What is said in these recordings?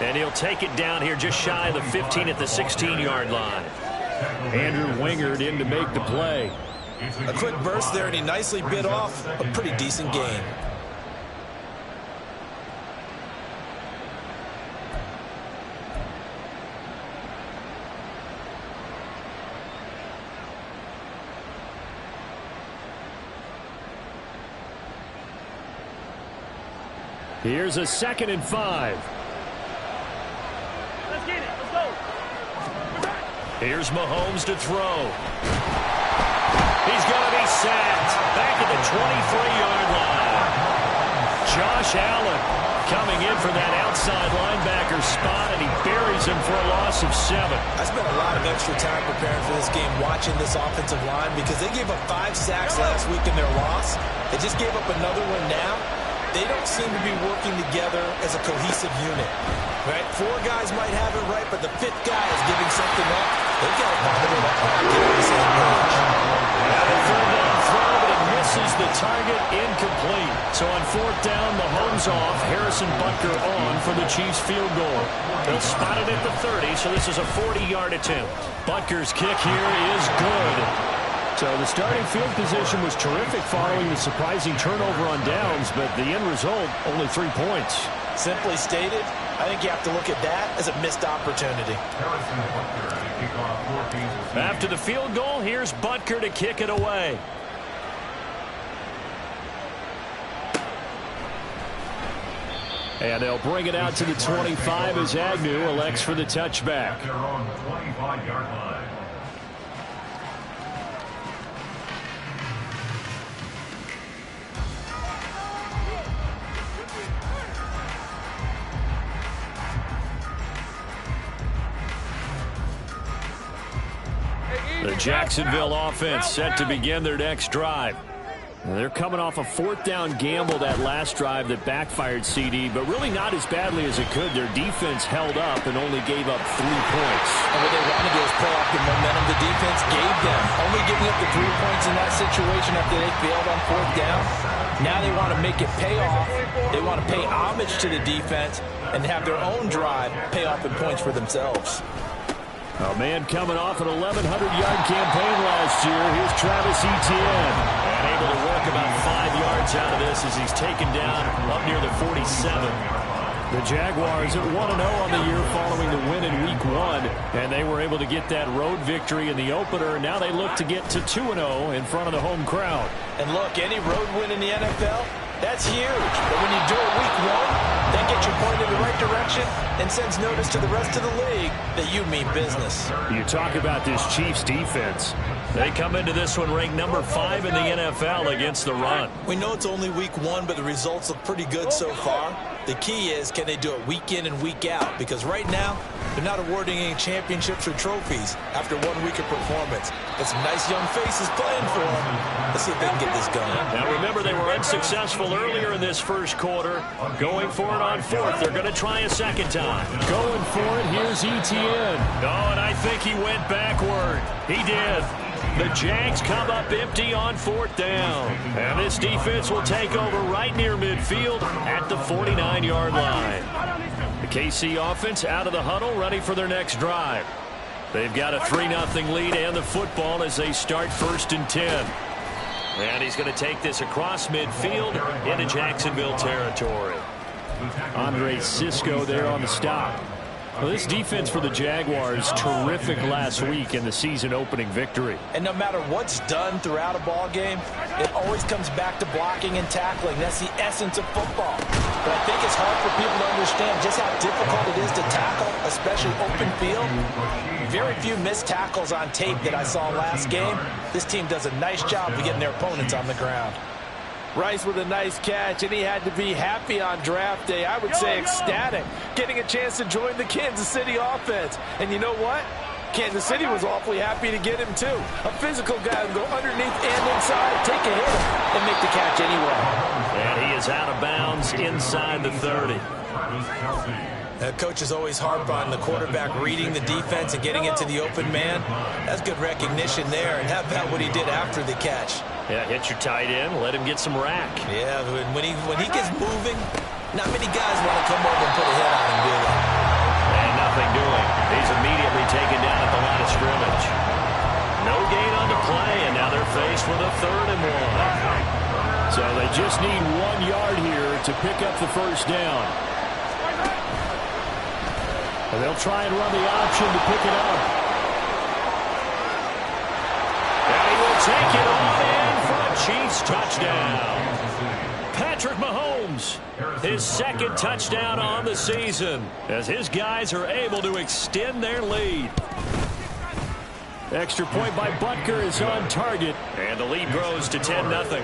And he'll take it down here just shy of the 15 at the 16-yard line. Andrew Wingard in to make the play. A quick burst there, and he nicely bit off a pretty decent gain. Here's a 2nd and 5. Let's get it. Let's go. Here's Mahomes to throw. He's going to be sacked back at the 23-yard line. Josh Allen coming in for that outside linebacker spot, and he buries him for a loss of 7. I spent a lot of extra time preparing for this game, watching this offensive line, because they gave up 5 sacks last week in their loss. They just gave up another one now. They don't seem to be working together as a cohesive unit. Right? 4 guys might have it right, but the 5th guy is giving something up. They've got to find a way to get on the same page. Now the 3rd down throw, but it misses the target, incomplete. So on 4th down, Mahomes off, Harrison Butker on for the Chiefs field goal. They'll spot it at the 30, so this is a 40-yard attempt. Butker's kick here is good. So the starting field position was terrific following the surprising turnover on downs, but the end result, only 3 points. Simply stated, I think you have to look at that as a missed opportunity. After the field goal, here's Butker to kick it away. And they'll bring it out to the 25 as Agnew elects for the touchback. The Jacksonville offense set to begin their next drive. They're coming off a 4th down gamble that last drive that backfired, CD, but really not as badly as it could. Their defense held up and only gave up 3 points. And what they want to do is pull off the momentum the defense gave them. Only giving up the 3 points in that situation after they failed on 4th down. Now they want to make it pay off. They want to pay homage to the defense and have their own drive pay off in points for themselves. A man coming off an 1,100-yard campaign last year. Here's Travis Etienne. And able to work about 5 yards out of this as he's taken down up near the 47. The Jaguars at 1-0 on the year following the win in Week 1. And they were able to get that road victory in the opener. And now they look to get to 2-0 in front of the home crowd. And look, any road win in the NFL, that's huge. But when you do it Week 1, that gets you pointed in the right direction and sends notice to the rest of the league that you mean business. You talk about this Chiefs defense. They come into this one ranked number 5 in the NFL against the run. We know it's only Week 1, but the results look pretty good so far. The key is, can they do it week in and week out? Because right now, they're not awarding any championships or trophies after 1 week of performance. But some nice young faces playing for them. Let's see if they can get this going. Now remember, they were unsuccessful earlier in this first quarter. Going for it on 4th. They're going to try a 2nd time. Going for it, here's Etienne. Oh, and I think he went backward. He did. The Jags come up empty on 4th down. And this defense will take over right near midfield at the 49-yard line. The KC offense out of the huddle, ready for their next drive. They've got a 3-0 lead and the football as they start 1st and 10. And he's going to take this across midfield into Jacksonville territory. Andre Sisco there on the stop. Well, this defense for the Jaguars, terrific last week in the season-opening victory. And no matter what's done throughout a ball game, it always comes back to blocking and tackling. That's the essence of football. But I think it's hard for people to understand just how difficult it is to tackle, especially open field. Very few missed tackles on tape that I saw last game. This team does a nice job of getting their opponents on the ground. Rice with a nice catch, and he had to be happy on draft day. I would say ecstatic, getting a chance to join the Kansas City offense. And you know what? Kansas City was awfully happy to get him, too. A physical guy who can go underneath and inside, take a hit, and make the catch anyway. And he is out of bounds inside the 30. Coach is always harp on the quarterback reading the defense and getting into the open man. That's good recognition there. And how about what he did after the catch? Yeah, hit your tight end, let him get some rack. Yeah, when he gets moving, not many guys want to come over and put a hit on him, do they? nothing doing. He's immediately taken down at the line of scrimmage. No gain on the play, and now they're faced with a 3rd and 1. So they just need 1 yard here to pick up the first down. And they'll try and run the option to pick it up. And he will take it on in for a Chiefs touchdown. Patrick Mahomes, his 2nd touchdown on the season, as his guys are able to extend their lead. Extra point by Butker is on target. And the lead grows to 10-0.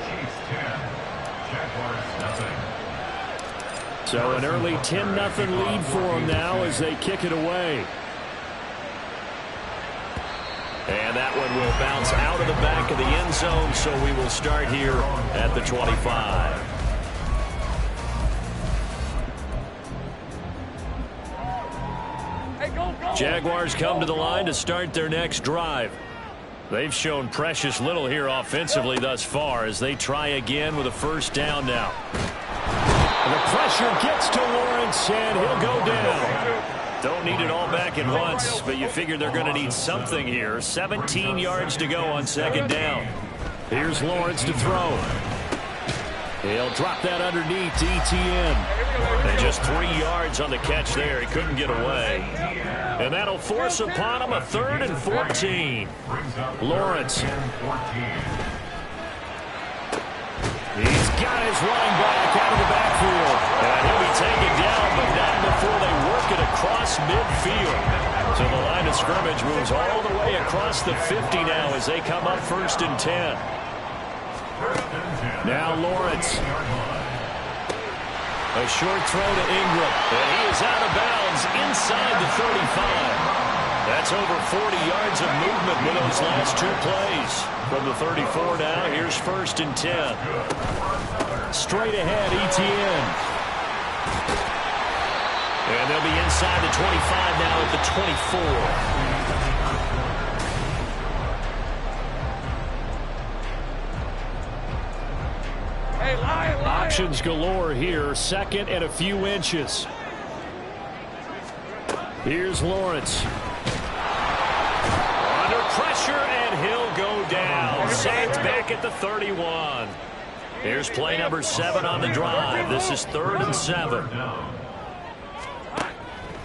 So an early 10-0 lead for them now as they kick it away. And that one will bounce out of the back of the end zone, so we will start here at the 25. Jaguars come to the line to start their next drive. They've shown precious little here offensively thus far as they try again with a first down now. And the pressure gets to Lawrence, and he'll go down. Don't need it all back at once, but you figure they're going to need something here. 17 yards to go on 2nd down. Here's Lawrence to throw. He'll drop that underneath to ETN. And just 3 yards on the catch there. He couldn't get away. And that'll force upon him a 3rd and 14. Lawrence. He's got his running back out of the backfield. And he'll be taken down, but not before they work it across midfield. So the line of scrimmage moves all the way across the 50 now as they come up 1st and 10. Now Lawrence. A short throw to Ingram. And he is out of bounds inside the 35. That's over 40 yards of movement with those last 2 plays. From the 34 now, here's 1st and 10. Straight ahead, ETN. And they'll be inside the 25 now at the 24. Options galore here. 2nd and a few inches. Here's Lawrence. Under pressure, and he'll go down. Sacked back at the 31. Here's play number 7 on the drive. This is 3rd and 7.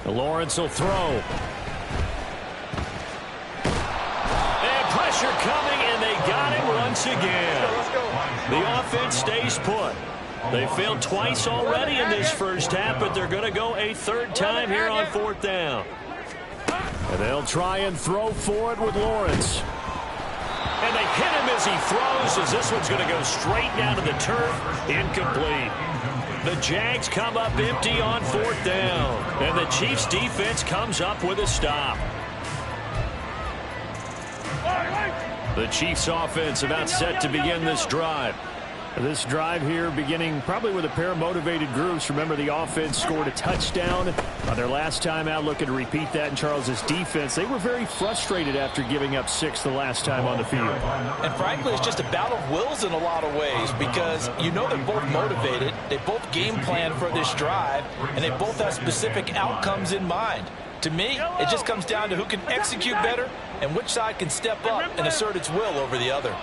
Lawrence will throw. And pressure coming, and they got him once again. The offense stays put. They failed twice already in this first half, but they're going to go a 3rd time here on 4th down. And they'll try and throw for it with Lawrence. And they hit him as he throws, as this one's going to go straight down to the turf. Incomplete. The Jags come up empty on 4th down. And the Chiefs defense comes up with a stop. The Chiefs offense about set to begin this drive. This drive here beginning probably with a pair of motivated groups. Remember, the offense scored a touchdown on their last time out, looking to repeat that in Charles's defense. They were very frustrated after giving up 6 the last time on the field. And frankly, it's just a battle of wills in a lot of ways because you know they're both motivated. They both game plan for this drive, and they both have specific outcomes in mind. To me, it just comes down to who can execute better and which side can step up and assert its will over the other.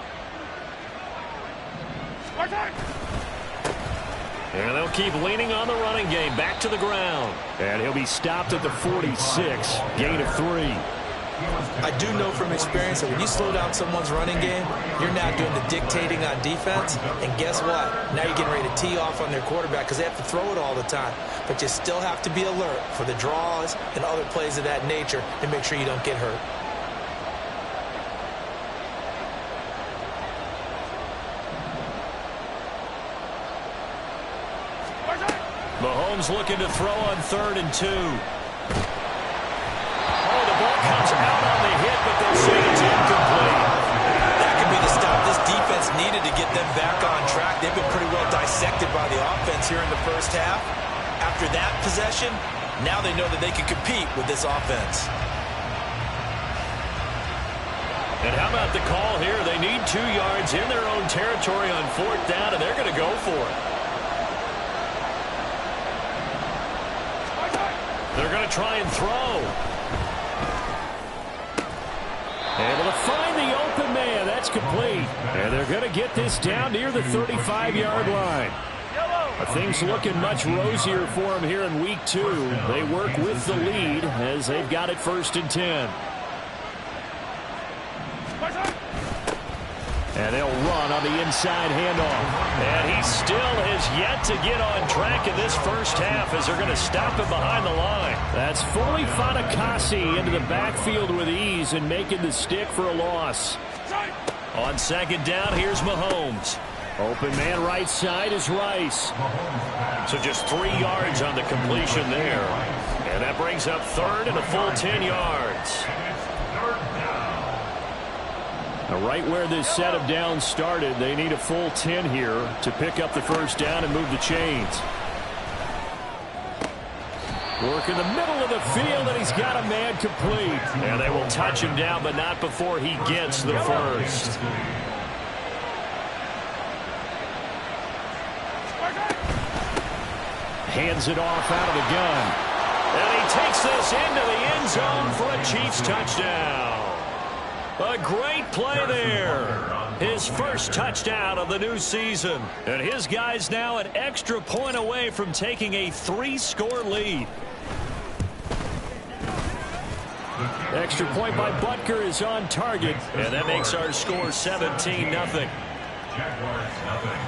And they'll keep leaning on the running game. Back to the ground. And he'll be stopped at the 46. Gain of 3. I do know from experience that when you slow down someone's running game, you're now doing the dictating on defense. And guess what? Now you're getting ready to tee off on their quarterback because they have to throw it all the time. But you still have to be alert for the draws and other plays of that nature to make sure you don't get hurt. Mahomes looking to throw on 3rd and 2. Oh, the ball comes out on the hit, but they'll say it's incomplete. That could be the stop this defense needed to get them back on track. They've been pretty well dissected by the offense here in the first half. After that possession, now they know that they can compete with this offense. And how about the call here? They need 2 yards in their own territory on 4th down, and they're going to go for it. They're going to try and throw. Able to find the open man. That's complete. And they're going to get this down near the 35-yard line. Things looking much rosier for them here in week 2. They work with the lead as they've got it 1st and 10. And they'll run on the inside handoff. And he still has yet to get on track in this first half as they're going to stop him behind the line. That's fully Fatukasi into the backfield with ease and making the stick for a loss. On 2nd down, here's Mahomes. Open man right side is Rice. So just 3 yards on the completion there. And that brings up 3rd and a full 10 yards. Now right where this set of downs started, they need a full 10 here to pick up the 1st down and move the chains. Work in the middle of the field, and he's got a man complete. And they will touch him down, but not before he gets the 1st. Hands it off out of the gun. And he takes this into the end zone for a Chiefs touchdown. A great play there. His first touchdown of the new season. And his guys now an extra point away from taking a 3-score lead. Extra point by Butker is on target. And that makes our score 17-0. Jaguars nothing.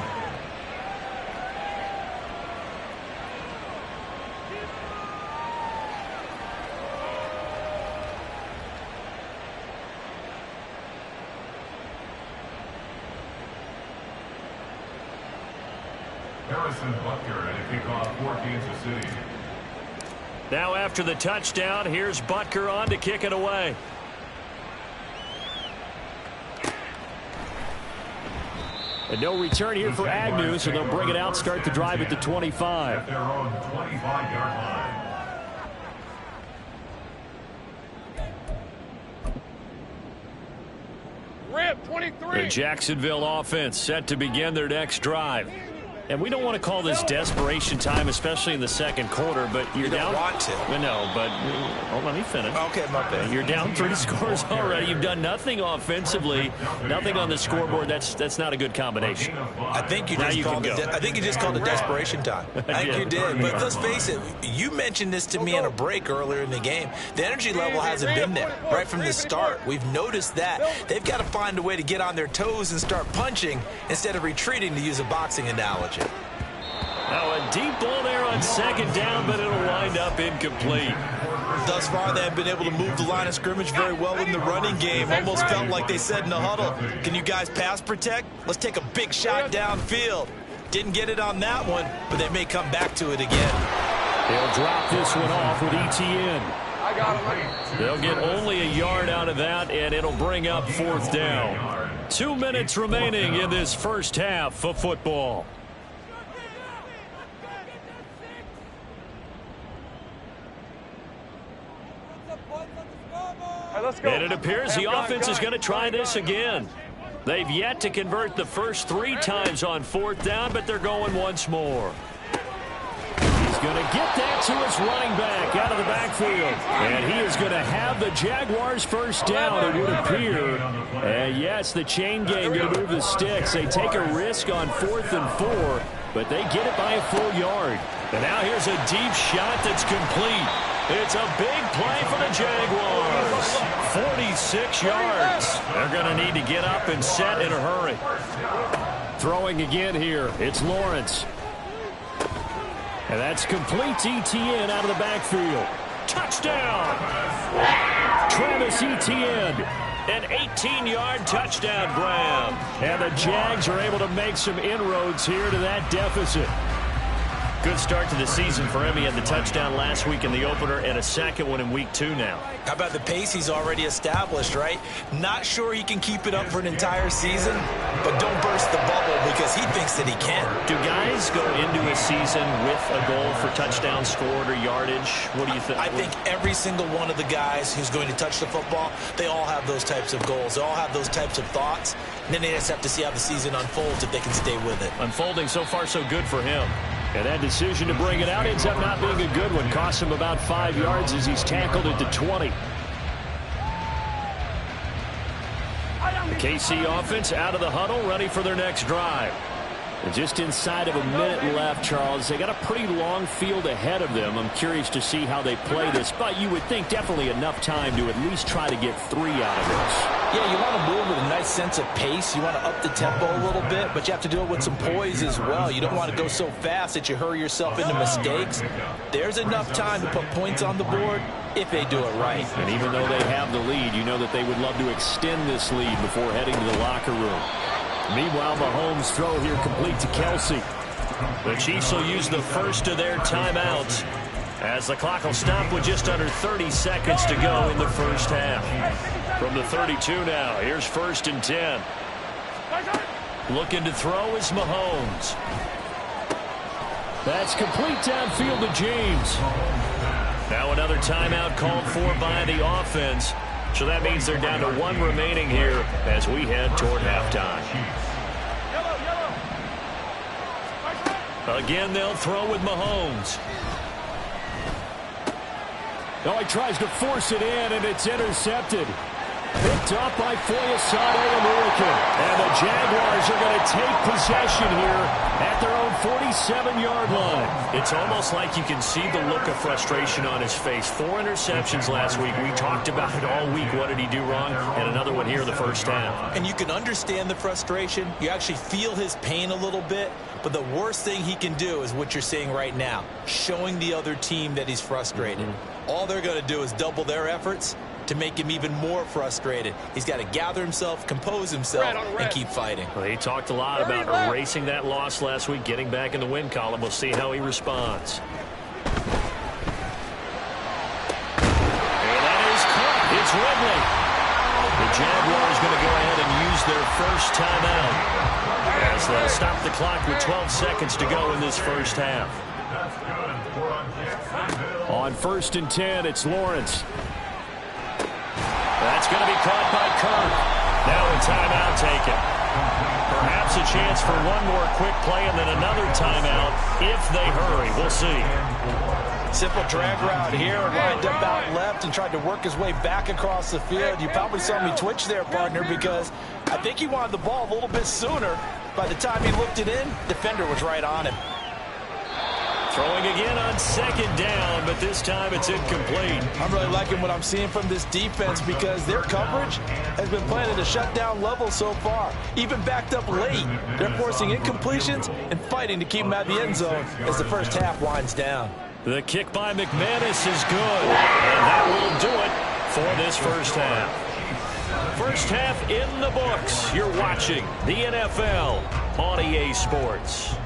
Harrison Butker and a kickoff for Kansas City. Now after the touchdown, here's Butker on to kick it away. And no return here for Agnew, so they'll bring it out, start the drive at the 25. At their own 25-yard line. Rip, 23. The Jacksonville offense set to begin their next drive. And we don't want to call this desperation time, especially in the 2nd quarter, but you're You down. don't want to. No, but hold on, let me finish. Okay, my bad. You're down 3 scores already. You've done nothing offensively, nothing on the scoreboard. That's not a good combination. I think you Now just you called can it. go. I think you just called it desperation time. I think you did. But let's face it. You mentioned this to me on a break earlier in the game. The energy level hasn't been there right from the start. We've noticed that they've got to find a way to get on their toes and start punching instead of retreating, to use a boxing analogy. Now a deep ball there on 2nd down, but it'll wind up incomplete. Thus far, they have been able to move the line of scrimmage very well in the running game. Almost felt like they said in the huddle, can you guys pass protect? Let's take a big shot downfield. Didn't get it on that one, but they may come back to it again. They'll drop this one off with ETN. I got him. They'll get only a yard out of that, and it'll bring up 4th down. 2 minutes remaining in this first half of football. Let's go. And it appears the offense is going to try this again. They've yet to convert the first 3 times on 4th down, but they're going once more. He's going to get that to his running back out of the backfield. And he is going to have the Jaguars' first down, it would appear. And yes, the chain gang going to move the sticks. They take a risk on 4th and 4, but they get it by a full yard. And now here's a deep shot that's complete. It's a big play for the Jaguars. 46 yards. They're going to need to get up and set in a hurry. Throwing again here. It's Lawrence. And that's complete to ETN out of the backfield. Touchdown! Travis Etienne. An 18-yard touchdown grab. And the Jags are able to make some inroads here to that deficit. Good start to the season for him. He had the touchdown last week in the opener and a second one in week 2 now. How about the pace he's already established, right? Not sure he can keep it up for an entire season, but don't burst the bubble because he thinks that he can. Do guys go into a season with a goal for touchdown scored or yardage? What do you think? I think every single one of the guys who's going to touch the football, they all have those types of goals. They all have those types of thoughts. And then they just have to see how the season unfolds if they can stay with it. Unfolding so far so good for him. And that decision to bring it out ends up not being a good one. Costs him about 5 yards as he's tackled at the 20. The KC offense out of the huddle, ready for their next drive. And just inside of a minute left, Charles. They got a pretty long field ahead of them. I'm curious to see how they play this, but you would think definitely enough time to at least try to get 3 out of this. Yeah, you want to move with a nice sense of pace. You want to up the tempo a little bit, but you have to do it with some poise as well. You don't want to go so fast that you hurry yourself into mistakes. There's enough time to put points on the board if they do it right. And even though they have the lead, you know that they would love to extend this lead before heading to the locker room. Meanwhile, Mahomes' throw here complete to Kelsey. The Chiefs will use the first of their timeouts as the clock will stop with just under 30 seconds to go in the first half. From the 32 now, here's 1st and 10. Looking to throw is Mahomes. That's complete downfield to James. Now another timeout called for by the offense. So that means they're down to 1 remaining here as we head toward halftime. Again, they'll throw with Mahomes. Oh, he tries to force it in, and it's intercepted. Picked up by Foyesade American. And the Jaguars are going to take possession here at their own 47-yard line. It's almost like you can see the look of frustration on his face. 4 interceptions last week. We talked about it all week. What did he do wrong? And another one here in the first half. And you can understand the frustration. You actually feel his pain a little bit. But the worst thing he can do is what you're seeing right now, showing the other team that he's frustrated. All they're going to do is double their efforts to make him even more frustrated. He's got to gather himself, compose himself, and keep fighting. Well, he talked a lot about erasing that loss last week, getting back in the win column. We'll see how he responds. And that is caught. It's Ridley. The Jaguars going to go ahead and use their first timeout as they'll stop the clock with 12 seconds to go in this first half. On 1st and 10, it's Lawrence. That's going to be caught by Kirk. Now a timeout taken. Perhaps a chance for one more quick play and then another timeout if they hurry. We'll see. Simple drag route here, lined up out left and tried to work his way back across the field. You probably saw me twitch there, partner, because I think he wanted the ball a little bit sooner. By the time he looked it in, defender was right on him. Throwing again on 2nd down, but this time it's incomplete. I'm really liking what I'm seeing from this defense because their coverage has been playing at a shutdown level so far. Even backed up late, they're forcing incompletions and fighting to keep them out of the end zone as the first half winds down. The kick by McManus is good, and that will do it for this first half. First half in the books. You're watching the NFL on EA Sports.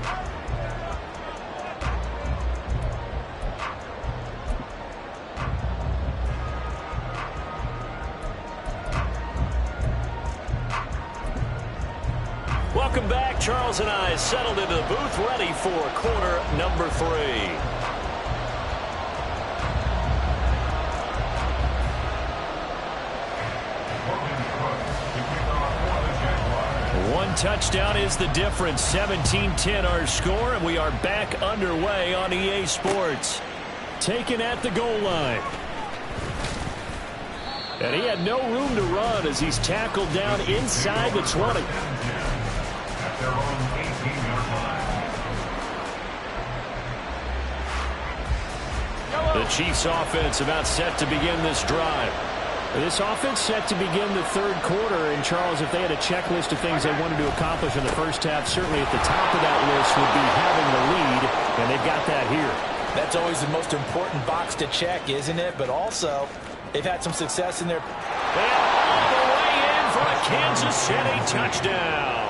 Welcome back. Charles and I settled into the booth, ready for quarter number 3. One touchdown is the difference. 17-10 our score, and we are back underway on EA Sports. Taken at the goal line. And he had no room to run as he's tackled down inside the 20. The Chiefs offense about set to begin this drive. This offense set to begin the 3rd quarter. And, Charles, if they had a checklist of things they wanted to accomplish in the first half, certainly at the top of that list would be having the lead, and they've got that here. That's always the most important box to check, isn't it? But also, they've had some success in their... And all the way in for a Kansas City touchdown.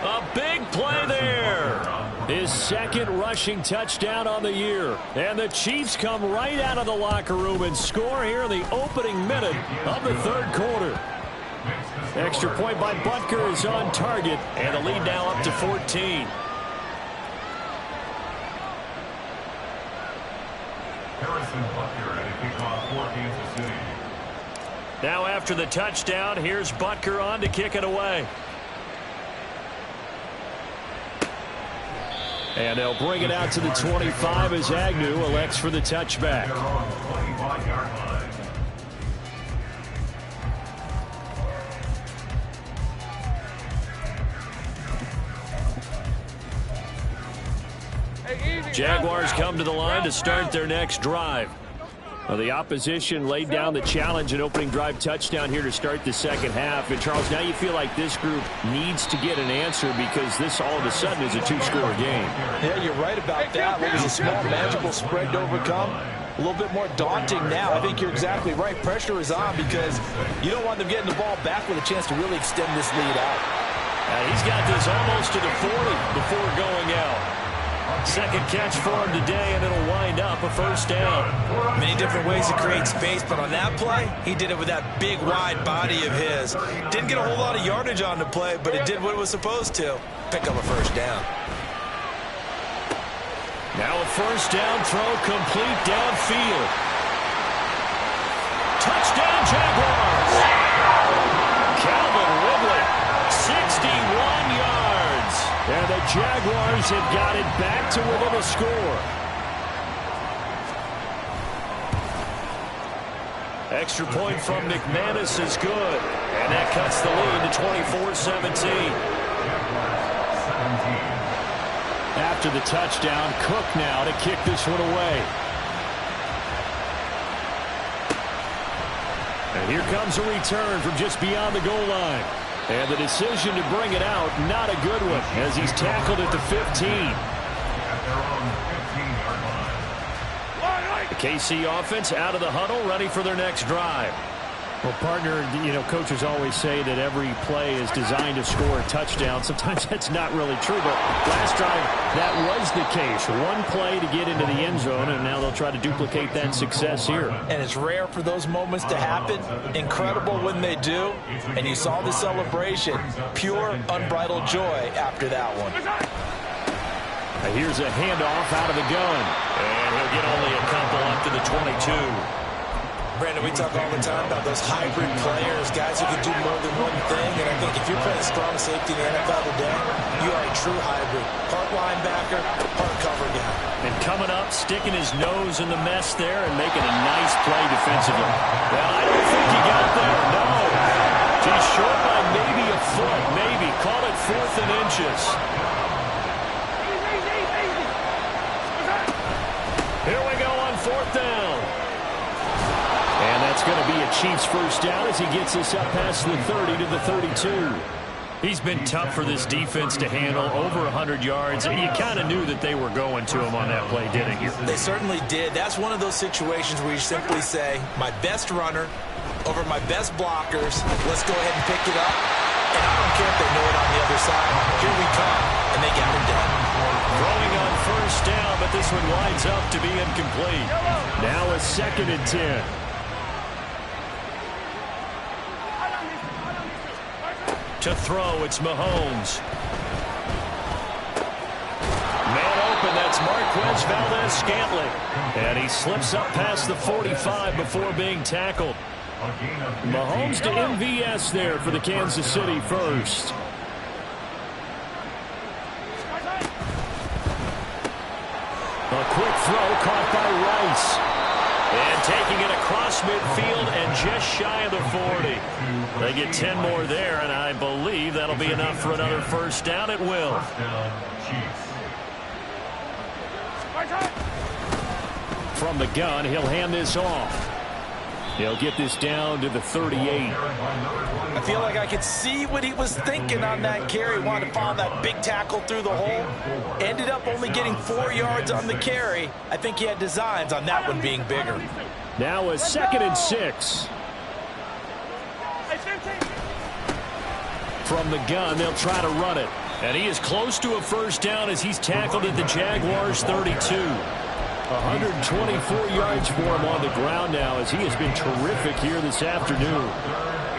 A big play there. His 2nd rushing touchdown on the year. And the Chiefs come right out of the locker room and score here in the opening minute of the 3rd quarter. Extra point by Butker is on target. And the lead now up to 14. Harrison Butker at a kickoff for Kansas City. Now after the touchdown, here's Butker on to kick it away. And they'll bring it out to the 25 as Agnew elects for the touchback. Jaguars come to the line to start their next drive. Well, the opposition laid down the challenge, an opening drive touchdown here to start the second half. And, Charles, now you feel like this group needs to get an answer because this all of a sudden is a two-score game. Yeah, you're right about that. What was a small, magical spread to overcome? A little bit more daunting now. I think you're exactly right. Pressure is on because you don't want them getting the ball back with a chance to really extend this lead out. He's got this almost to the 40 before going out. Second catch for him today, and it'll wind up a first down. Many different ways to create space, but on that play, he did it with that big, wide body of his. Didn't get a whole lot of yardage on the play, but it did what it was supposed to. Pick up a first down. Now a first down throw complete downfield. Touchdown, Jaguars! Calvin Ridley, 61 yards. And the Jaguars have got it back to within a score. Extra point from McManus is good. And that cuts the lead to 24-17. After the touchdown, Cook now to kick this one away. And here comes a return from just beyond the goal line. And the decision to bring it out, not a good one, as he's tackled at the 15. The KC offense out of the huddle, ready for their next drive. Well, partner, you know, coaches always say that every play is designed to score a touchdown. Sometimes that's not really true, but last drive, that was the case. One play to get into the end zone, and now they'll try to duplicate that success here. And it's rare for those moments to happen. Incredible when they do. And you saw the celebration. Pure, unbridled joy after that one. Now here's a handoff out of the gun. And he'll get only a couple up to the 22. Brandon, we talk all the time about those hybrid players, guys who can do more than one thing. And I think if you're playing strong safety in the NFL today, you are a true hybrid. Part linebacker, part cover guy. And coming up, sticking his nose in the mess there and making a nice play defensively. Well, I don't think he got there. No. He's short by maybe a foot. Maybe. Call it 4th and inches. Here we go on 4th down. And that's going to be a Chiefs first down as he gets us up past the 30 to the 32. He's been tough for this defense to handle, over 100 yards. You kind of knew that they were going to him on that play, didn't you? They certainly did. That's one of those situations where you simply say, my best runner over my best blockers. Let's go ahead and pick it up. And I don't care if they know it on the other side. Here we come. And they got it done. Throwing on first down, but this one winds up to be incomplete. Now a 2nd and 10. To throw, it's Mahomes. Man open, that's Marquez Valdez-Scantling. And he slips up past the 45 before being tackled. Mahomes to MVS there for the Kansas City first. A quick throw caught by Rice. And taking it across midfield and just shy of the 40. They get 10 more there, and I believe that'll be enough for another first down. It will. From the gun, he'll hand this off. He'll get this down to the 38. I feel like I could see what he was thinking on that carry. Wanted to follow that big tackle through the hole. Ended up only getting 4 yards on the carry. I think he had designs on that one being bigger. Now a 2nd and 6. From the gun, they'll try to run it. And he is close to a first down as he's tackled at the Jaguars 32. 124 yards for him on the ground now as he has been terrific here this afternoon.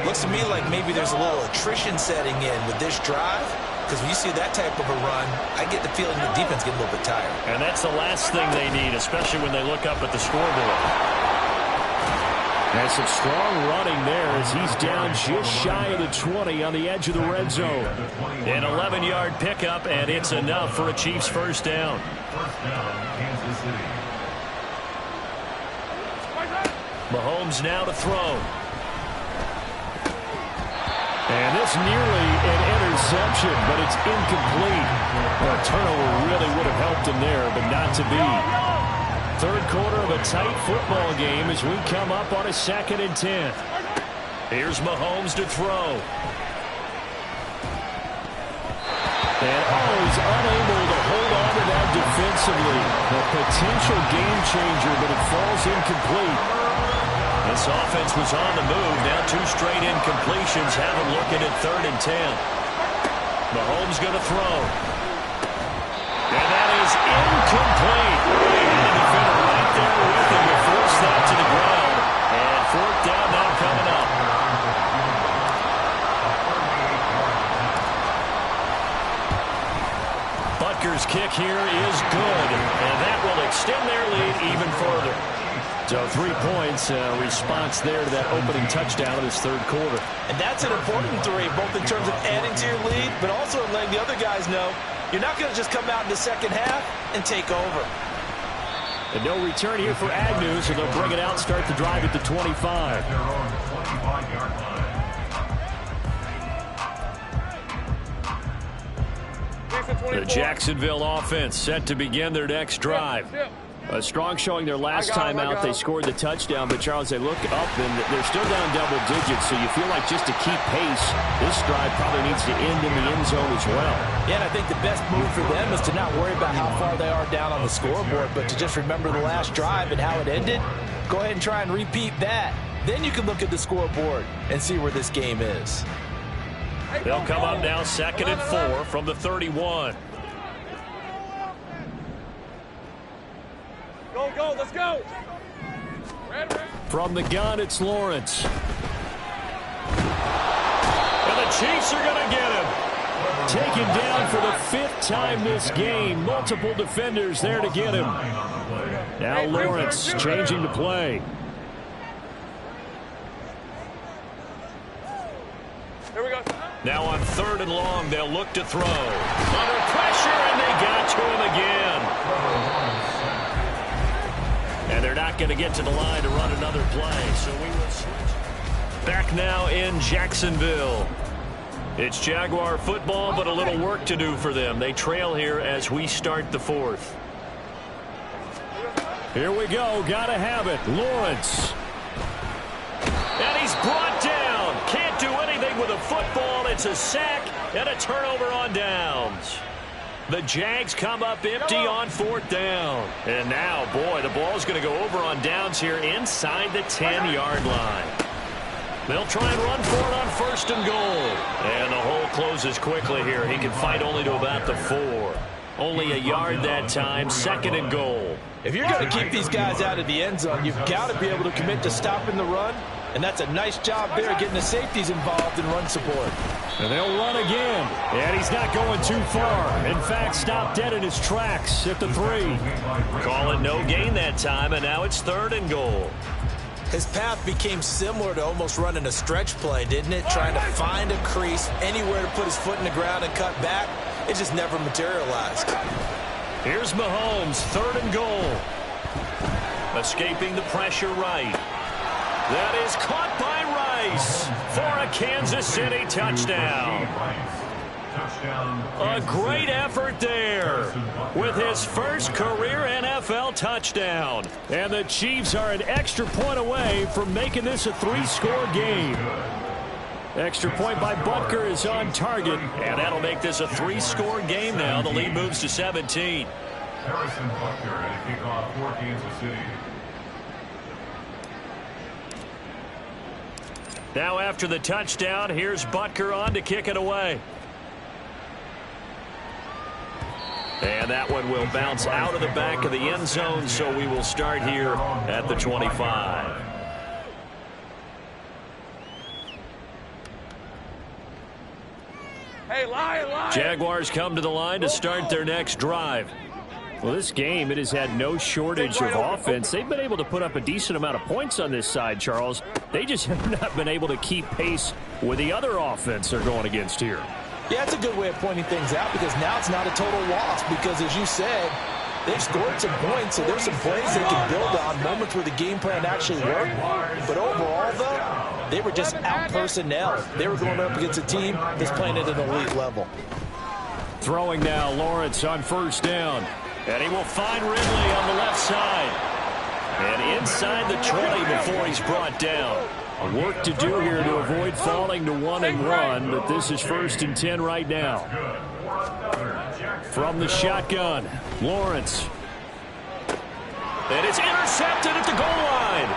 Looks to me like maybe there's a little attrition setting in with this drive. Because when you see that type of a run, I get the feeling the defense gets a little bit tired. And that's the last thing they need, especially when they look up at the scoreboard. And some strong running there as he's down just shy of the 20 on the edge of the red zone. An 11-yard pickup, and it's enough for a Chiefs first down. First down, Kansas City. Mahomes now to throw. And this nearly an interception, but it's incomplete. A turnover really would have helped him there, but not to be. Third quarter of a tight football game as we come up on a 2nd and 10. Here's Mahomes to throw. And he's unable to hold on to that defensively. A potential game changer, but it falls incomplete. This offense was on the move. Now 2 straight incompletions have him looking at 3rd and 10. Mahomes going to throw. And that is incomplete. And the defender right there with him to force that to the ground. And 4th down now coming up. Butker's kick here is good. And that will extend their lead even further. So 3 points, response there to that opening touchdown of this third quarter. And that's an important 3, both in terms of adding to your lead, but also letting the other guys know you're not going to just come out in the second half and take over. And no return here for Agnew, so they'll bring it out, start the drive at the 25. Their own 25-yard line. The Jacksonville offense set to begin their next drive. A strong showing their last time out. They scored the touchdown, but Charles, they look up and they're still down double digits, so you feel like just to keep pace, this drive probably needs to end in the end zone as well. Yeah, and I think the best move for them is to not worry about how far they are down on the scoreboard, but to just remember the last drive and how it ended. Go ahead and try and repeat that. Then you can look at the scoreboard and see where this game is. They'll come up now 2nd and 4 from the 31. Go, let's go. From the gun, it's Lawrence. And the Chiefs are going to get him. Taken down for the 5th time this game. Multiple defenders there to get him. Now Lawrence changing to play. Here we go. Now on 3rd and long, they'll look to throw. Under pressure, and they got to him again. And they're not going to get to the line to run another play, so we will switch. Back now in Jacksonville. It's Jaguar football, but a little work to do for them. They trail here as we start the 4th. Here we go. Got to have it. Lawrence. And he's brought down. Can't do anything with a football. It's a sack and a turnover on downs. The Jags come up empty on 4th down. And now, boy, the ball's going to go over on downs here inside the 10-yard line. They'll try and run for it on 1st and goal. And the hole closes quickly here. He can fight only to about the 4. Only a yard that time, 2nd and goal. If you're going to keep these guys out of the end zone, you've got to be able to commit to stopping the run. And that's a nice job there getting the safeties involved in run support. And they'll run again. And he's not going too far. In fact, stopped dead in his tracks at the 3. Call it no gain that time, and now it's 3rd and goal. His path became similar to almost running a stretch play, didn't it? Trying to find a crease, anywhere to put his foot in the ground and cut back. It just never materialized. Here's Mahomes, 3rd and goal. Escaping the pressure right. That is caught by Rice for a Kansas City touchdown. A great effort there with his first career NFL touchdown. And the Chiefs are an extra point away from making this a 3-score game. Extra point by Butker is on target. And that'll make this a 3-score game now. The lead moves to 17. Harrison Butker at a kickoff for Kansas City. Now after the touchdown, here's Butker on to kick it away. And that one will bounce out of the back of the end zone, so we will start here at the 25. Hey, lie. Jaguars come to the line to start their next drive. Well, this game, it has had no shortage of offense. They've been able to put up a decent amount of points on this side, Charles. They just have not been able to keep pace with the other offense they're going against here. Yeah, it's a good way of pointing things out because now it's not a total loss because, as you said, they've scored some points, so there's some plays they can build on, moments where the game plan actually worked. But overall, though, they were just out-personnel. They were going up against a team that's playing at an elite level. Throwing now, Lawrence on first down. And he will find Ridley on the left side. And inside the 20 before he's brought down. Work to do here to avoid falling to 1-1, but this is 1st and 10 right now. From the shotgun, Lawrence. And it's intercepted at the goal line.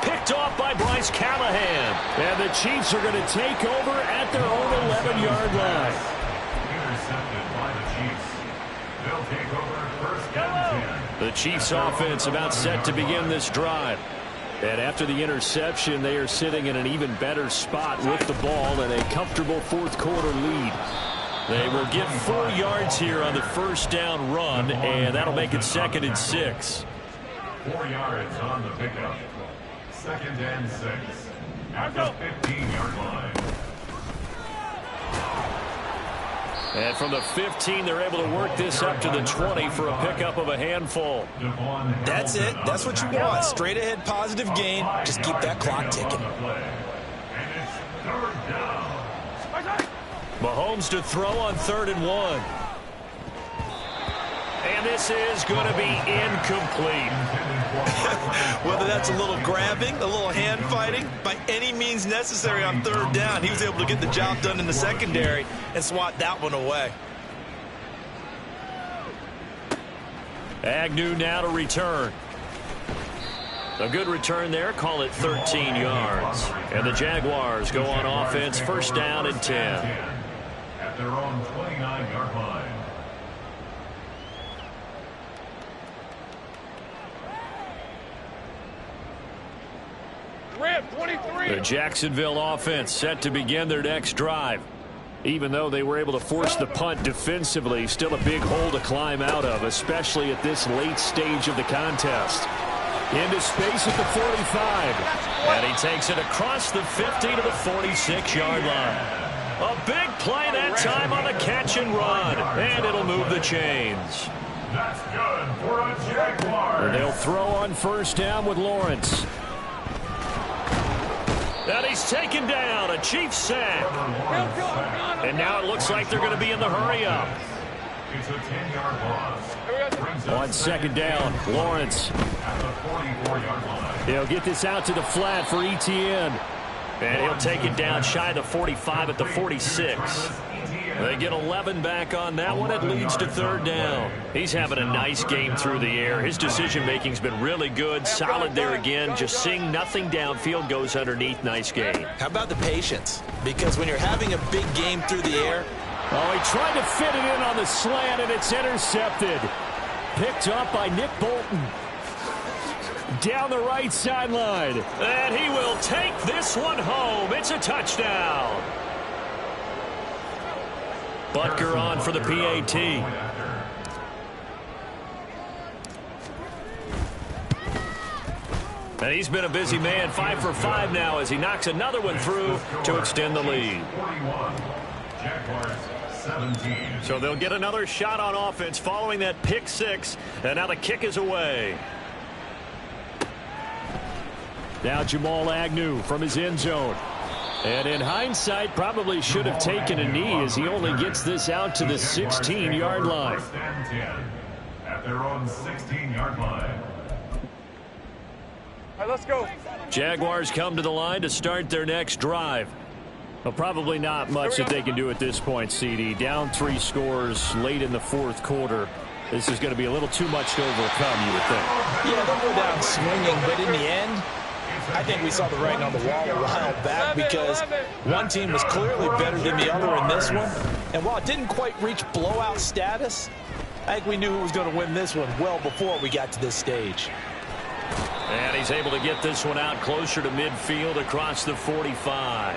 Picked off by Bryce Callahan. And the Chiefs are going to take over at their own 11-yard line. Intercepted by the Chiefs. They'll take over 1st and 10. The Chiefs offense about set to begin this drive. And after the interception, they are sitting in an even better spot with the ball and a comfortable 4th quarter lead. They will get 4 yards here on the first down run, and that'll make it 2nd and 6. 4 yards on the pickup. 2nd and 6. At the 15-yard line. And from the 15, they're able to work this up to the 20 for a pickup of a handful. That's it. That's what you want. Straight ahead positive gain. Just keep that clock ticking. And it's 3rd down. Mahomes to throw on 3rd and 1. And this is going to be incomplete. Whether that's a little grabbing, a little hand fighting, by any means necessary on 3rd down, he was able to get the job done in the secondary and swat that one away. Agnew now to return. A good return there. Call it 13 yards. And the Jaguars go on offense. 1st down and 10. At their own 29-yard line. The Jacksonville offense set to begin their next drive. Even though they were able to force the punt defensively, still a big hole to climb out of, especially at this late stage of the contest. Into space at the 45. And he takes it across the 50 to the 46-yard line. A big play that time on the catch and run. And it'll move the chains. That's good for a Jaguar. They'll throw on 1st down with Lawrence. And he's taken down, a Chiefs sack. And now it looks like they're going to be in the hurry-up. It's a 10-yard loss. On 2nd down, Lawrence. At the 44-yard line. He'll get this out to the flat for Etienne. And he'll take it down shy of the 45 at the 46. They get 11 back on that one. It leads to 3rd down. He's having a nice game through the air. His decision-making's been really good. Solid there again. Just seeing nothing downfield, goes underneath. Nice game. How about the patience? Because when you're having a big game through the air. Oh, he tried to fit it in on the slant, and it's intercepted. Picked up by Nick Bolton. Down the right sideline. And he will take this one home. It's a touchdown. Butker on for the PAT. And he's been a busy man. 5 for 5 now as he knocks another one through to extend the lead. Jaguars 17. So they'll get another shot on offense following that pick 6. And now the kick is away. Now Jamal Agnew from his end zone. And in hindsight, probably should have taken a knee as he only gets this out to the 16-yard line. 1st and 10. At their own 16-yard line. All right, let's go. Jaguars come to the line to start their next drive. Well, probably not much that they can do at this point, CD. Down 3 scores late in the 4th quarter. This is going to be a little too much to overcome, you would think. Yeah, they'll go down swinging, but in the end, I think we saw the writing on the wall a while back because one team was clearly better than the other in this one. And while it didn't quite reach blowout status, I think we knew who was going to win this one well before we got to this stage. And he's able to get this one out closer to midfield across the 45.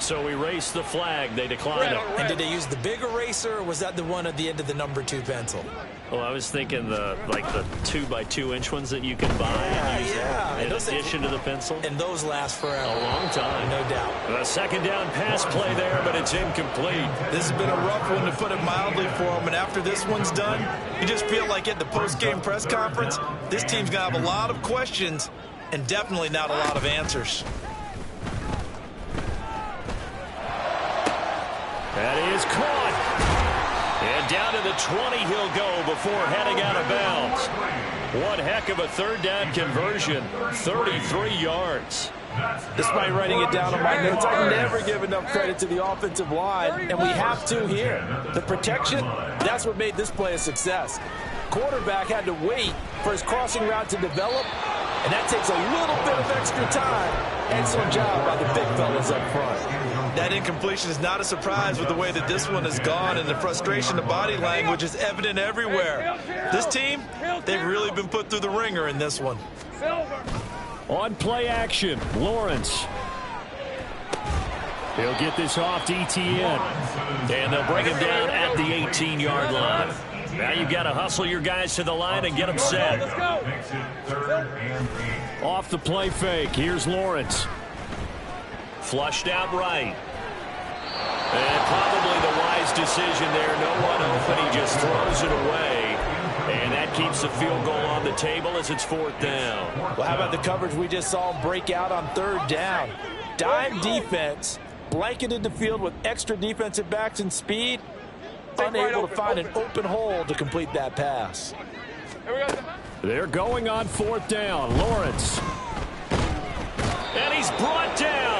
So erase the flag. They declined it. And did they use the big eraser, or was that the one at the end of the number 2 pencil? Well, I was thinking the 2x2-inch ones that you can buy in addition to the pencil. And those last forever. A long time. No doubt. A second down pass play there, but it's incomplete. This has been a rough one, to put it mildly, for them. And after this one's done, you just feel like at the post-game press conference, this team's going to have a lot of questions and definitely not a lot of answers. That is caught. And down to the 20 he'll go before heading out of bounds. One heck of a third down conversion. 33 yards. Despite writing it down on my notes, I never give enough credit to the offensive line, and we have to here. The protection, that's what made this play a success. Quarterback had to wait for his crossing route to develop, and that takes a little bit of extra time. Excellent job by the big fellas up front. That incompletion is not a surprise with the way that this one has gone, and the frustration, the body language is evident everywhere. This team, they've really been put through the ringer in this one. On play action, Lawrence. He'll get this off to ETN. And they'll bring him down at the 18-yard line. Now you've got to hustle your guys to the line and get them set. Let's go. Off the play fake, here's Lawrence. Flushed out right. And probably the wise decision there. No one open. He just throws it away. And that keeps the field goal on the table as it's 4th down. Well, how about the coverage we just saw break out on 3rd down? Dime defense, blanketed the field with extra defensive backs and speed, unable to find an open hole to complete that pass. They're going on 4th down. Lawrence. And he's brought down